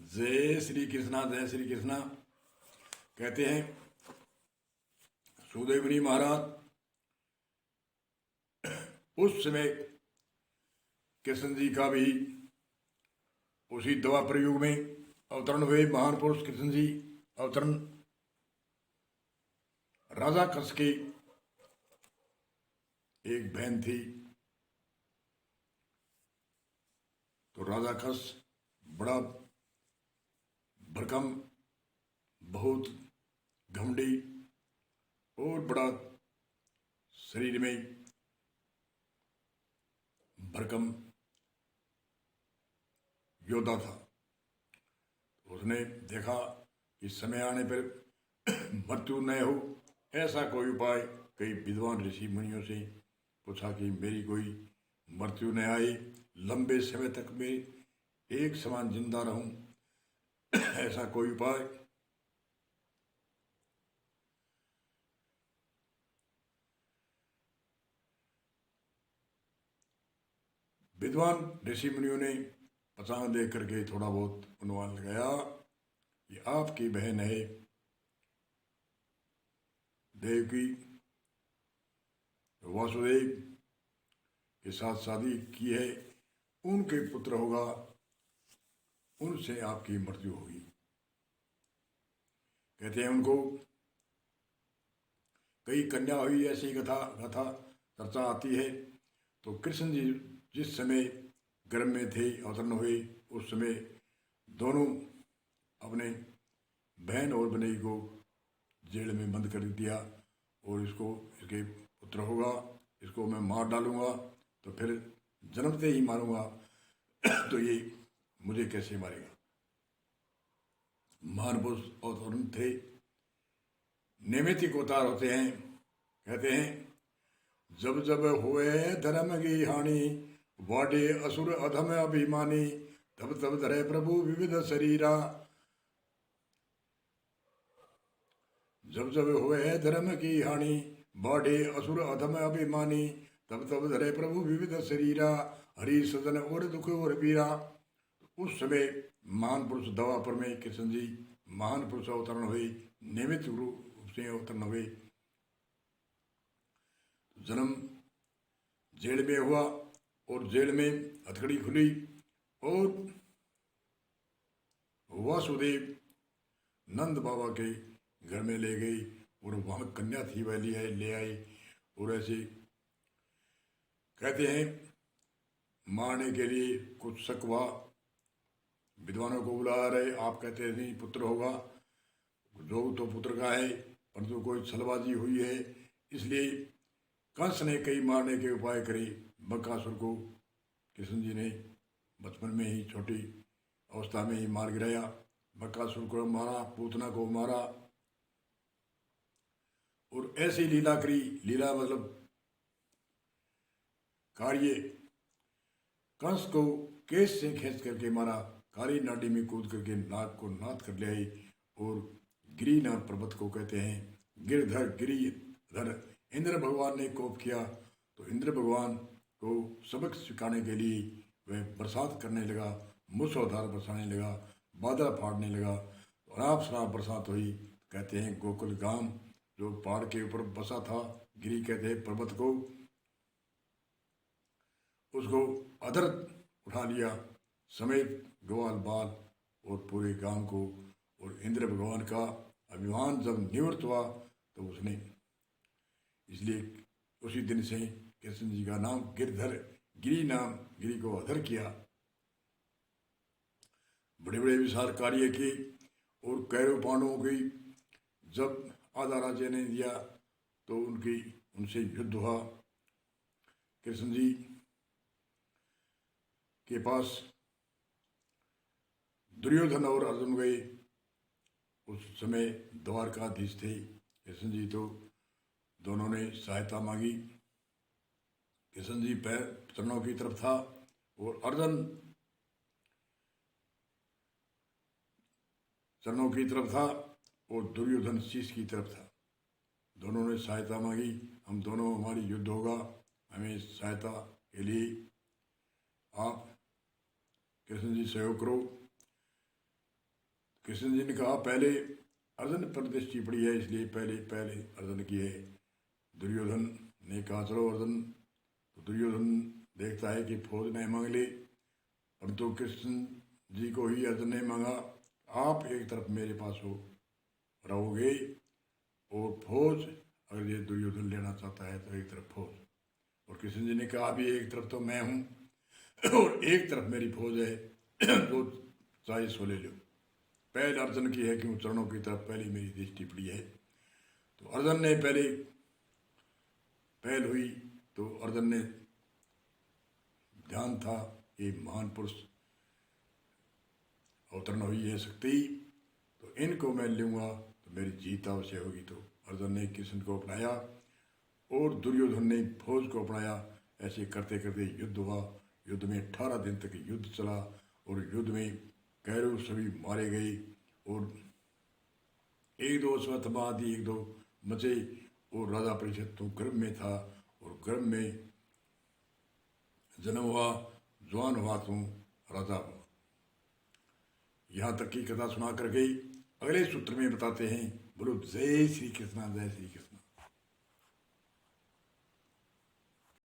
जय श्री कृष्णा, जय श्री कृष्णा। कहते हैं सुखदेव मुनि महाराज उस समय कृष्ण जी का भी उसी दवा प्रयोग में अवतरण हुए। महान पुरुष कृष्ण जी अवतरण राजा कंस के एक बहन थी। तो राजा कंस बड़ा भरकम, बहुत घमंडी और बड़ा शरीर में भरकम योद्धा था। उसने देखा कि समय आने पर मृत्यु न हो, ऐसा कोई उपाय कई विद्वान ऋषि मुनियों से पूछा कि मेरी कोई मृत्यु न आए, लंबे समय तक मैं एक समान जिंदा रहूं, ऐसा कोई उपाय। विद्वान ऋषि मुनियों ने पचांग देख करके थोड़ा बहुत अनुमान लगाया। ये आपकी बहन है देवकी, वासुदेव के साथ शादी की है, उनके पुत्र होगा, उनसे आपकी मृत्यु होगी। कहते हैं उनको कई कन्या हुई, ऐसी कथा कथा चर्चा आती है। तो कृष्ण जी जिस समय गर्भ में थे, अवतरण हुए, उस समय दोनों अपने बहन और बनेई को जेल में बंद कर दिया और इसके पुत्र होगा, इसको मैं मार डालूंगा तो फिर जन्मते ही मारूंगा, तो ये मुझे कैसे मारेगा। महान पुरुष अवतरण थे, नैमित्तिक अवतार होते हैं। कहते हैं जब जब होए धर्म की हानि, वाडे असुर अधम अभिमानी, तब तब धरे प्रभु विविध शरीरा। जब जब होए धर्म की हानि, बाढ़े असुर अधम अभिमानी, तब तब धरे प्रभु विविध शरीरा। हरि सदन और दुख और पीरा। उस समय महान पुरुष दवापर में कृष्ण जी महान पुरुष अवतरण हुए, नियमित रूप से अवतरण हुए। जन्म जेल में हुआ और जेल में हथकड़ी खुली और वासुदेव नंद बाबा के घर में ले गई और वहाँ कन्या थी, वह ले आई। और ऐसे कहते हैं मारने के लिए कुछ शक हुआ, विद्वानों को बुला रहे, आप कहते नहीं पुत्र होगा, जो तो पुत्र का है, परंतु कोई छलबाजी हुई है, इसलिए कंस ने कई मारने के उपाय करे। बकासुर को कृष्ण जी ने बचपन में ही, छोटी अवस्था में ही मार गिराया। बकासुर को मारा, पूतना को मारा और ऐसी लीला करी। लीला मतलब कार्य, कंस को केस से खींच करके मारा, काली नाडी में कूद करके नाक को नाथ कर ले आई। और गिरी नाम पर्वत को कहते हैं, गिरधर गिरिधर। इंद्र भगवान ने कोप किया तो इंद्र भगवान को सबक सिखाने के लिए वह बरसात करने लगा, मूसलाधार बरसाने लगा, बादल फाड़ने लगा, रात शराब बरसात हुई। कहते हैं गोकुल गांव जो पहाड़ के ऊपर बसा था, गिरी कहते हैं पर्वत को, उसको अधर उठा लिया समेत ग्वाल बाल और पूरे गांव को। और इंद्र भगवान का अभिमान जब निवृत्त हुआ तो उसने, इसलिए उसी दिन से कृष्ण जी का नाम गिरधर, गिरी नाम, गिरी को अधर किया। बड़े बड़े विशाल कार्य किए और कैरव पांडवों की जब आधा राज्य ने दिया तो उनसे युद्ध हुआ। कृष्ण जी के पास दुर्योधन और अर्जुन गए, उस समय द्वारकाधीश थे कृष्ण जी, तो दोनों ने सहायता मांगी। कृष्ण जी पैर चरणों की तरफ था और अर्जुन चरणों की तरफ था और दुर्योधन शीश की तरफ था। दोनों ने सहायता मांगी, हम दोनों, हमारी युद्ध होगा, हमें सहायता के लिए आप कृष्ण जी सहयोग करो। कृष्ण जी ने कहा पहले अर्जुन पर दृष्टि पड़ी है, इसलिए पहले पहले अर्जुन की है। दुर्योधन ने कहा चलो अर्जुन। तो दुर्योधन देखता है कि फौज नहीं मांग ली, परंतु कृष्ण जी को ही अर्जुन ने मांगा, आप एक तरफ मेरे पास हो रहोगे और फौज अगर ये दुर्योधन लेना चाहता है तो एक तरफ फौज। और कृष्ण जी ने कहा अभी एक तरफ तो मैं हूँ और एक तरफ मेरी फौज है, जो चाहे सो ले लो। पहल अर्जुन की है कि उन चरणों की तरफ पहले मेरी दृष्टि पड़ी है। तो अर्जुन ने पहल हुई तो अर्जुन ने ध्यान था ये महान पुरुष अवतरण हुई है शक्ति, तो इनको मैं लूँगा तो मेरी जीत अवश्य होगी। तो अर्जुन ने कृष्ण को अपनाया और दुर्योधन ने फौज को अपनाया। ऐसे करते करते युद्ध हुआ। युद्ध में 18 दिन तक युद्ध चला और युद्ध में कौरव सभी मारे गए और एक दो स्वतमादि एक दो मचे और राजा परिषद तो गर्भ में था और गर्भ में जन्म हुआ, जवान हुआ तो राजा हुआ। यहाँ तक की कथा सुना कर गई। अगले सूत्र में बताते हैं। बोलो जय श्री कृष्णा, जय श्री कृष्ण।